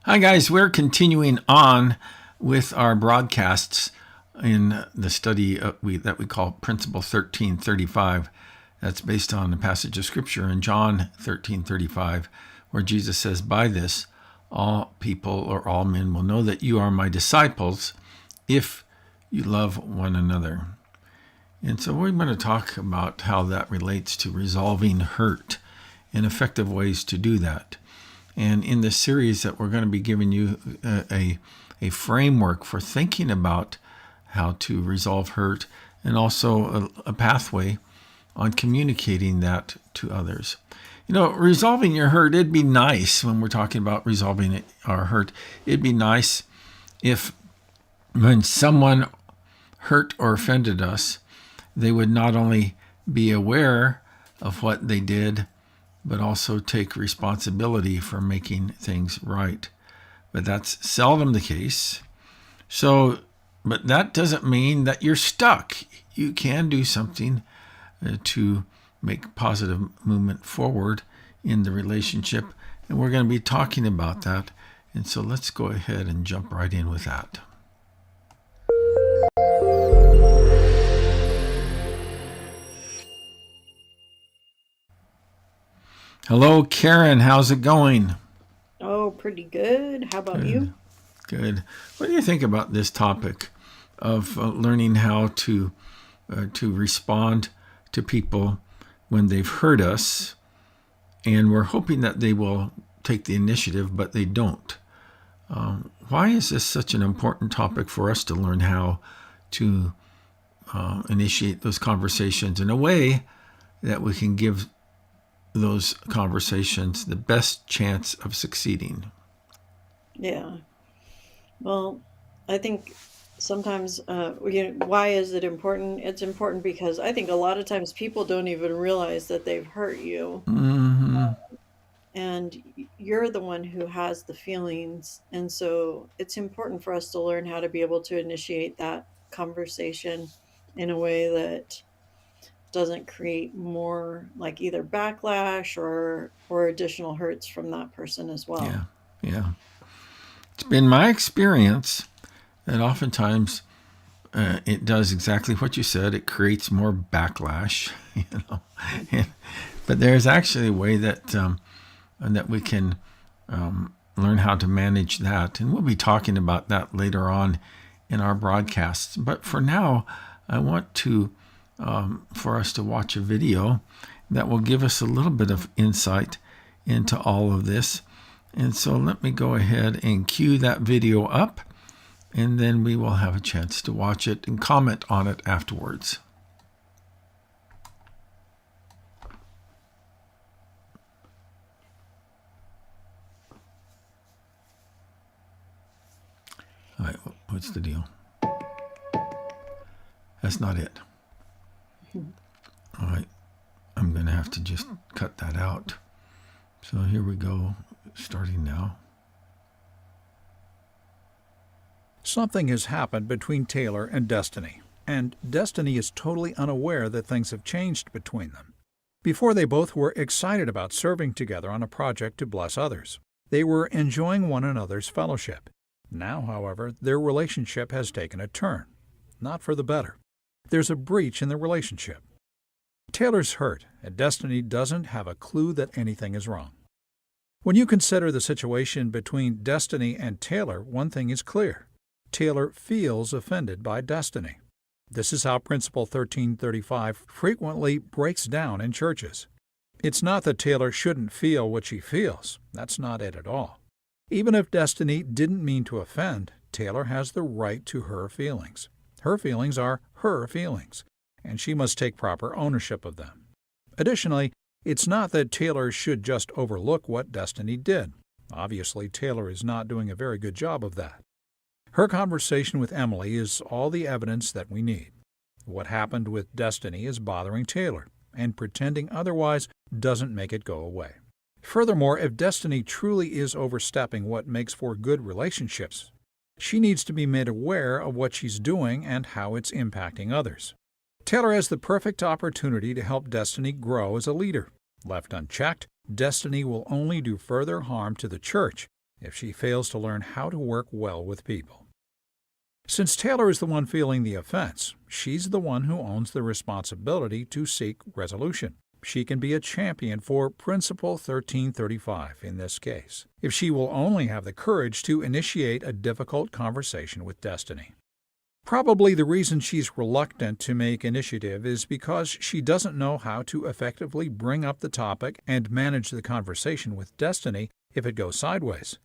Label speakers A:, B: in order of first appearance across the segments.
A: Hi, guys. We're continuing on with our broadcasts in the study that we call Principle 1335. That's based on a passage of Scripture in John 13:35, where Jesus says, "By this, all people or all men will know that you are my disciples if you love one another." And so we're going to talk about how that relates to resolving hurt and effective ways to do that. And in this series that we're going to be giving you a framework for thinking about how to resolve hurt and also a pathway on communicating that to others. You know, resolving your hurt, it'd be nice when we're talking about resolving our hurt. It'd be nice if when someone hurt or offended us, they would not only be aware of what they did, but also take responsibility for making things right. But that's seldom the case. But that doesn't mean that you're stuck. You can do something to make positive movement forward in the relationship, and we're going to be talking about that. And so let's go ahead and jump right in with that. Hello, Karen. How's it going?
B: Oh, pretty good. How about you?
A: Good. What do you think about this topic of learning how to respond to people when they've hurt us, and we're hoping that they will take the initiative, but they don't? Why is this such an important topic for us to learn how to initiate those conversations in a way that we can give those conversations the best chance of succeeding?
B: Yeah. Well, I think sometimes, why is it important? It's important because I think a lot of times people don't even realize that they've hurt you.
A: Mm-hmm.
B: And you're the one who has the feelings. And so it's important for us to learn how to be able to initiate that conversation in a way that doesn't create more like either backlash or additional hurts from that person as
A: Yeah,
B: well.
A: yeah. It's been my experience that oftentimes it does exactly what you said. It creates more backlash, you know. And, but there's actually a way that we can learn how to manage that, and we'll be talking about that later on in our broadcasts. But for now, I want to for us to watch a video that will give us a little bit of insight into all of this. And so let me go ahead and cue that video up, and then we will have a chance to watch it and comment on it afterwards. All right, what's the deal? That's not it. All right, I'm going to have to just cut that out. So here we go, starting now.
C: Something has happened between Taylor and Destiny, and Destiny is totally unaware that things have changed between them. Before, they both were excited about serving together on a project to bless others. They were enjoying one another's fellowship. Now, however, their relationship has taken a turn, not for the better. There's a breach in the relationship. Taylor's hurt, and Destiny doesn't have a clue that anything is wrong. When you consider the situation between Destiny and Taylor, one thing is clear. Taylor feels offended by Destiny. This is how Principle 1335 frequently breaks down in churches. It's not that Taylor shouldn't feel what she feels. That's not it at all. Even if Destiny didn't mean to offend, Taylor has the right to her feelings. Her feelings are her feelings, and she must take proper ownership of them. Additionally, it's not that Taylor should just overlook what Destiny did. Obviously, Taylor is not doing a very good job of that. Her conversation with Emily is all the evidence that we need. What happened with Destiny is bothering Taylor, and pretending otherwise doesn't make it go away. Furthermore, if Destiny truly is overstepping what makes for good relationships, she needs to be made aware of what she's doing and how it's impacting others. Taylor has the perfect opportunity to help Destiny grow as a leader. Left unchecked, Destiny will only do further harm to the church if she fails to learn how to work well with people. Since Taylor is the one feeling the offense, she's the one who owns the responsibility to seek resolution. She can be a champion for Principle 1335 in this case, if she will only have the courage to initiate a difficult conversation with Destiny. Probably the reason she's reluctant to make initiative is because she doesn't know how to effectively bring up the topic and manage the conversation with Destiny if it goes sideways.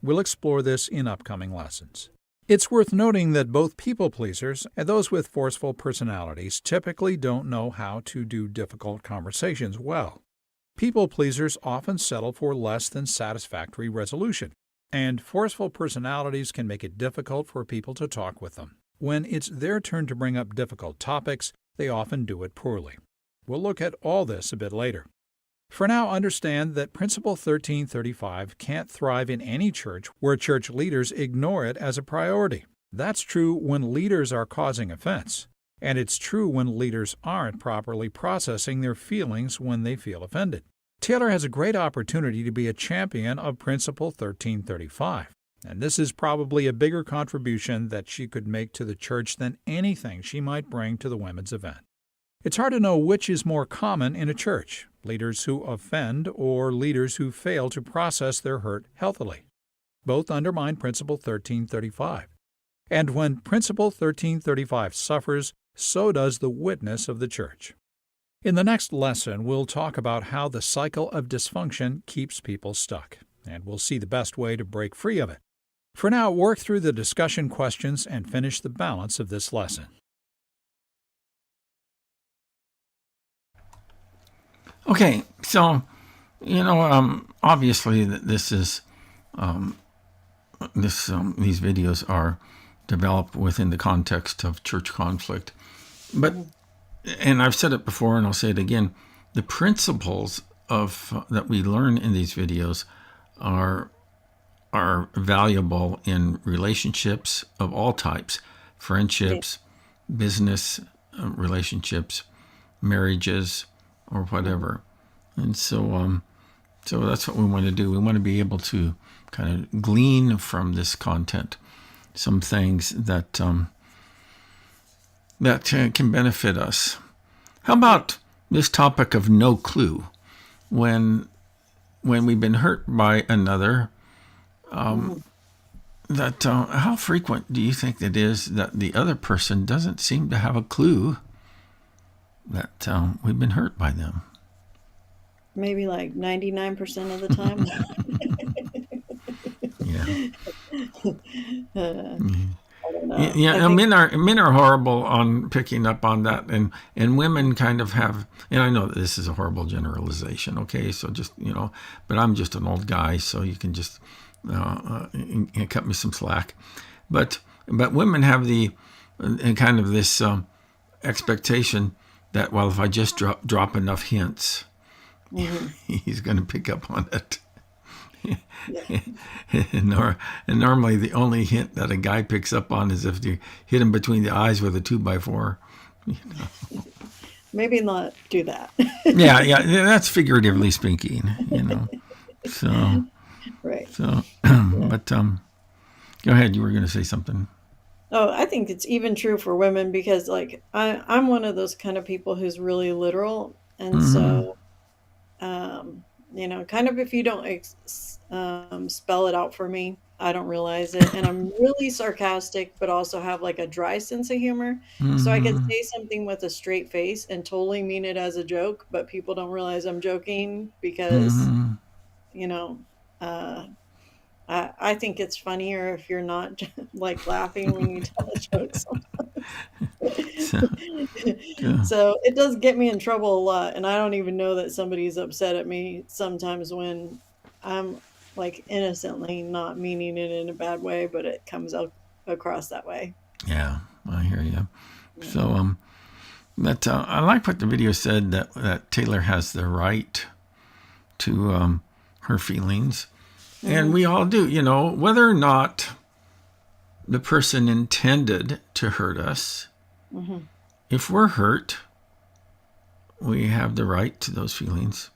C: We'll explore this in upcoming lessons. It's worth noting that both people-pleasers and those with forceful personalities typically don't know how to do difficult conversations well. People-pleasers often settle for less than satisfactory resolution, and forceful personalities can make it difficult for people to talk with them. When it's their turn to bring up difficult topics, they often do it poorly. We'll look at all this a bit later. For now, understand that Principle 1335 can't thrive in any church where church leaders ignore it as a priority. That's true when leaders are causing offense, and it's true when leaders aren't properly processing their feelings when they feel offended. Taylor has a great opportunity to be a champion of Principle 1335, and this is probably a bigger contribution that she could make to the church than anything she might bring to the women's event. It's hard to know which is more common in a church, leaders who offend or leaders who fail to process their hurt healthily. Both undermine Principle 1335. And when Principle 1335 suffers, so does the witness of the church. In the next lesson, we'll talk about how the cycle of dysfunction keeps people stuck, and we'll see the best way to break free of it. For now, work through the discussion questions and finish the balance of this lesson.
A: Okay, so, obviously this is, these videos are developed within the context of church conflict. But, and I've said it before and I'll say it again, the principles that we learn in these videos are valuable in relationships of all types, friendships, business relationships, marriages, or whatever. And so that's what we want to do. We want to be able to kind of glean from this content some things that can benefit us. How about this topic of no clue? When we've been hurt by another, how frequent do you think it is that the other person doesn't seem to have a clue that we've been hurt by them?
B: Maybe like 99% of the time.
A: Yeah.
B: I don't know.
A: Yeah, men are horrible on picking up on that, and women kind of have. And I know that this is a horrible generalization. Okay, so just but I'm just an old guy, so you can just cut me some slack. But women have the kind of this expectation that, well, if I just drop enough hints, he's going to pick up on it. And normally the only hint that a guy picks up on is if you hit him between the eyes with a 2x4.
B: Maybe not do that.
A: Yeah, that's figuratively speaking, So,
B: Right.
A: So, but go ahead. You were going to say something.
B: Oh, I think it's even true for women because, like, I'm one of those kind of people who's really literal, and so, kind of if you don't spell it out for me, I don't realize it, and I'm really sarcastic, but also have like a dry sense of humor. So I could say something with a straight face and totally mean it as a joke, but people don't realize I'm joking because, I think it's funnier if you're not like laughing when you tell a joke. So it does get me in trouble a lot, and I don't even know that somebody's upset at me sometimes when I'm like innocently not meaning it in a bad way, but it comes out across that way.
A: Yeah, I hear you. So, but I like what the video said that Taylor has the right to her feelings. And we all do, whether or not the person intended to hurt us. If we're hurt, we have the right to those feelings.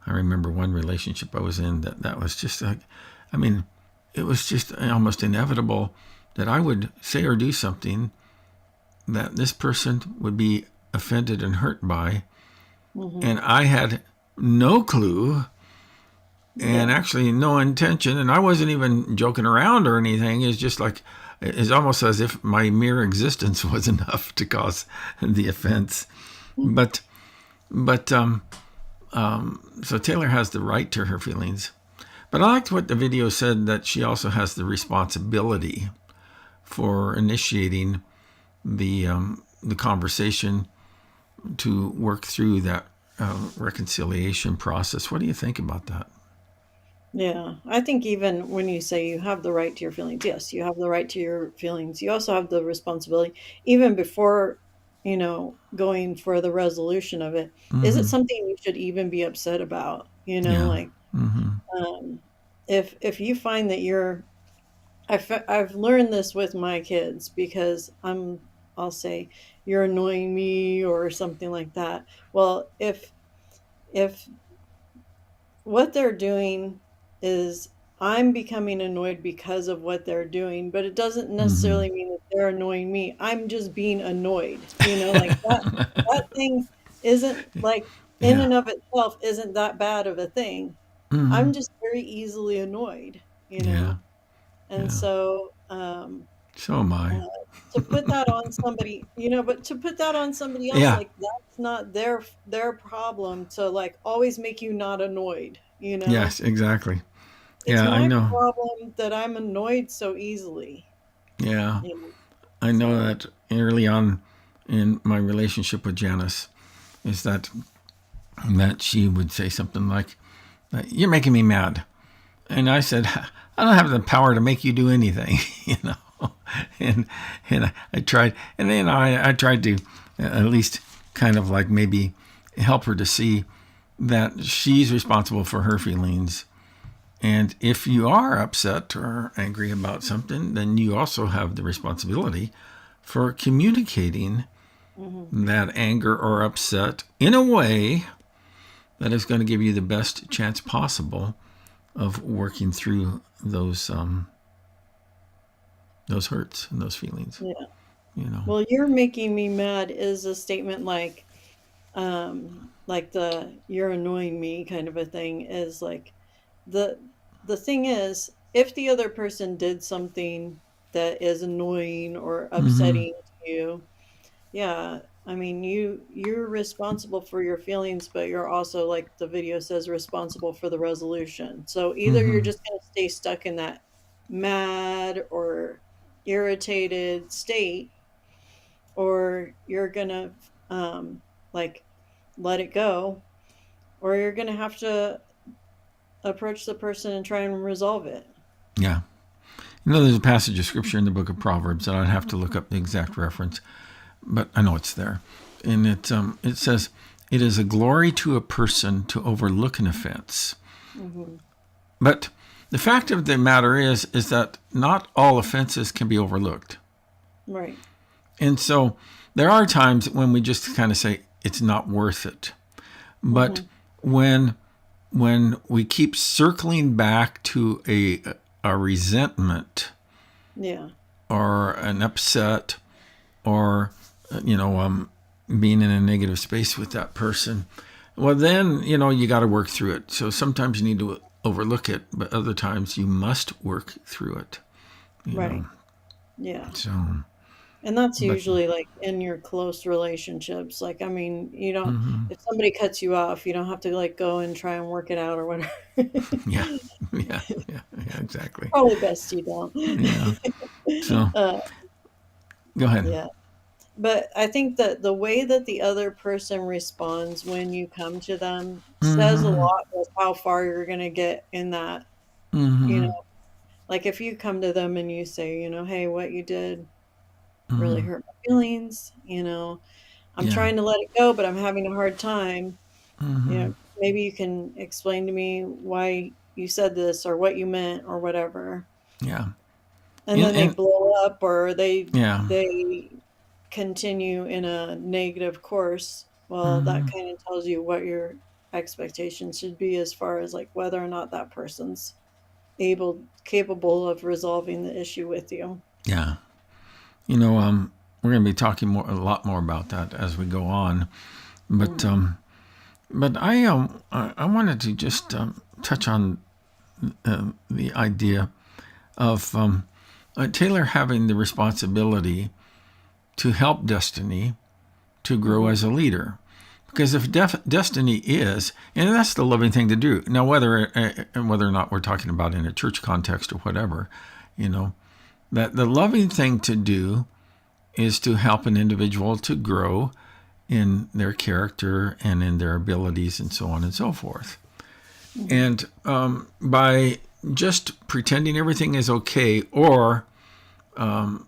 A: I remember one relationship I was in that was just like, I mean, it was just almost inevitable that I would say or do something that this person would be offended and hurt by. And I had no clue and
B: Yeah.
A: actually no intention. And I wasn't even joking around or anything. It's just like, it's almost as if my mere existence was enough to cause the offense. But, so Taylor has the right to her feelings. But I liked what the video said, that she also has the responsibility for initiating the conversation to work through that reconciliation process. What do you think about that?
B: Yeah, I think even when you say you have the right to your feelings, yes, you have the right to your feelings. You also have the responsibility, even before, going for the resolution of it. Is it something you should even be upset about?
A: Yeah.
B: Like, um, if you find that I've learned this with my kids because I'll say you're annoying me or something like that. Well, if what they're doing is I'm becoming annoyed because of what they're doing, but it doesn't necessarily mean that they're annoying me. I'm just being annoyed. Like that thing isn't like in
A: Yeah.
B: and of itself isn't that bad of a thing. I'm just very easily annoyed.
A: Yeah.
B: And
A: Yeah.
B: so
A: So am
B: uh,
A: I.
B: to put that on somebody, but to put that on somebody else,
A: Yeah.
B: like that's not their problem to like always make you not annoyed.
A: Yes, exactly.
B: It's
A: Yeah, I
B: my
A: know.
B: problem that I'm annoyed so easily.
A: Yeah.
B: You know.
A: I know
B: So
A: that early on in my relationship with Janice is that she would say something like, "You're making me mad." And I said, "I don't have the power to make you do anything," you know. And I tried, and then I tried to at least kind of like maybe help her to see that she's responsible for her feelings. And if you are upset or angry about something, then you also have the responsibility for communicating
B: mhm.
A: that anger or upset in a way that is going to give you the best chance possible of working through those hurts and those feelings.
B: Yeah.
A: You know.
B: Well, you're making me mad is a statement like the you're annoying me kind of a thing is like the the thing is if the other person did something that is annoying or upsetting to you. Yeah, I mean, you're responsible for your feelings, but you're also, like the video says, responsible for the resolution. So either you're just gonna stay stuck in that mad or irritated state, or you're gonna like let it go, or you're gonna have to approach the person and try and resolve it.
A: Yeah. There's a passage of scripture in the book of Proverbs, and I'd have to look up the exact reference, but I know it's there. And it says, "It is a glory to a person to overlook an offense."
B: Hmm.
A: But the fact of the matter is that not all offenses can be overlooked.
B: Right.
A: And so there are times when we just kind of say it's not worth it. But
B: Hmm.
A: when we keep circling back to a resentment
B: Yeah.
A: or an upset or you know being in a negative space with that person, well then you got to work through it. So sometimes you need to overlook it, but other times you must work through it. You know.
B: Right. Yeah.
A: So,
B: And that's
A: but
B: usually like in your close relationships. Like, I mean, if somebody cuts you off, you don't have to like go and try and work it out or whatever.
A: yeah, yeah, yeah, exactly.
B: Probably best you don't.
A: Yeah. So
B: uh,
A: go ahead.
B: yeah. But I think that the way that the other person responds when you come to them says a lot of how far you're going to get in that, you know, like if you come to them and you say, hey, what you did really hurt my feelings. I'm
A: Yeah.
B: trying to let it go, but I'm having a hard time. Maybe you can explain to me why you said this or what you meant or whatever.
A: Yeah.
B: And then they
A: And
B: blow up or
A: yeah.
B: they continue in a negative course. Well, that kind of tells you what your expectations should be as far as like whether or not that person's capable of resolving the issue with you.
A: Yeah. We're going to be talking a lot more about that as we go on. But I wanted to just touch on the idea of Taylor having the responsibility to help Destiny to grow as a leader. Because if Destiny is, and that's the loving thing to do. Now, whether or not we're talking about in a church context or whatever, that the loving thing to do is to help an individual to grow in their character and in their abilities and so on and so forth. And by just pretending everything is okay, or blowing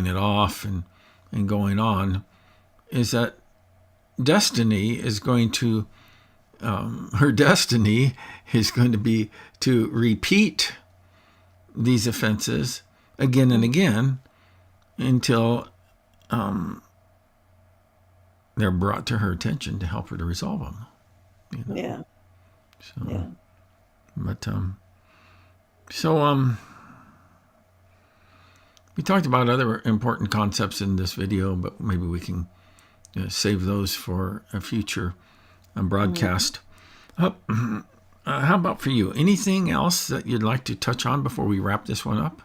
A: it off and going on, is that Destiny is going to her destiny is going to be to repeat these offenses again and again until they're brought to her attention to help her to resolve them.
B: Yeah.
A: So,
B: Yeah.
A: But we talked about other important concepts in this video, but maybe we can save those for a future broadcast. How about for you? Anything else that you'd like to touch on before we wrap this one up?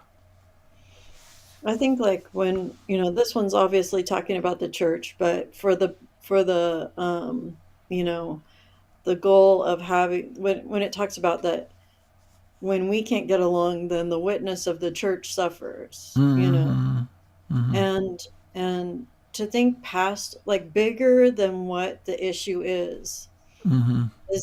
B: I think like when, this one's obviously talking about the church, but for the the goal of having, when it talks about that, when we can't get along, then the witness of the church suffers, and to think past, like, bigger than what the issue is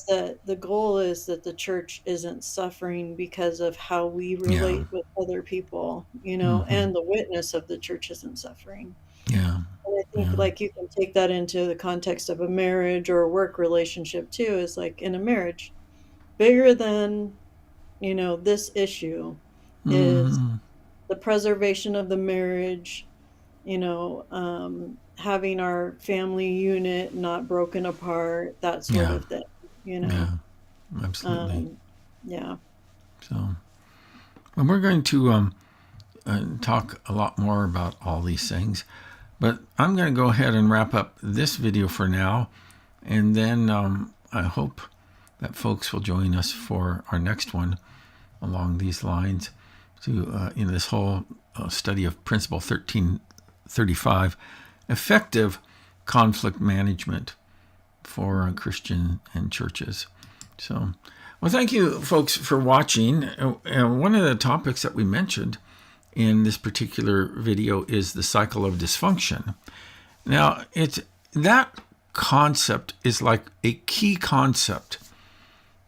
B: that the goal is that the church isn't suffering because of how we relate with other people, and the witness of the church isn't suffering.
A: Yeah.
B: And I think like you can take that into the context of a marriage or a work relationship too, is like in a marriage, bigger than, this issue is the preservation of the marriage, having our family unit not broken apart, that sort of thing,
A: Yeah, absolutely.
B: Yeah.
A: So, and we're going to talk a lot more about all these things, but I'm going to go ahead and wrap up this video for now, and then I hope that folks will join us for our next one along these lines to this whole study of Principle 1335, effective conflict management for Christian and churches. So, well, thank you, folks, for watching. One of the topics that we mentioned in this particular video is the cycle of dysfunction. Now, that concept is like a key concept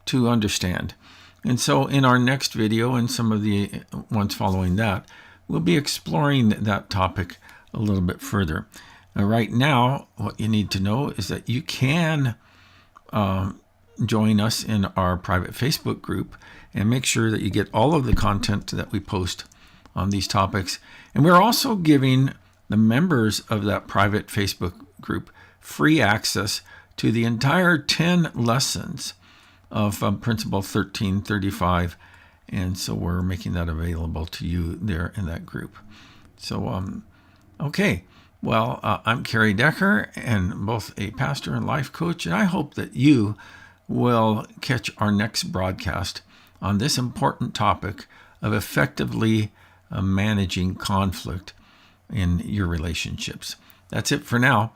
A: to understand. And so in our next video and some of the ones following that, we'll be exploring that topic a little bit further. Right now, what you need to know is that you can join us in our private Facebook group and make sure that you get all of the content that we post on these topics. And we're also giving the members of that private Facebook group free access to the entire 10 lessons of Principle 1335. And so we're making that available to you there in that group. So, okay. Well, I'm Kerry Decker, and both a pastor and life coach, and I hope that you will catch our next broadcast on this important topic of effectively managing conflict in your relationships. That's it for now.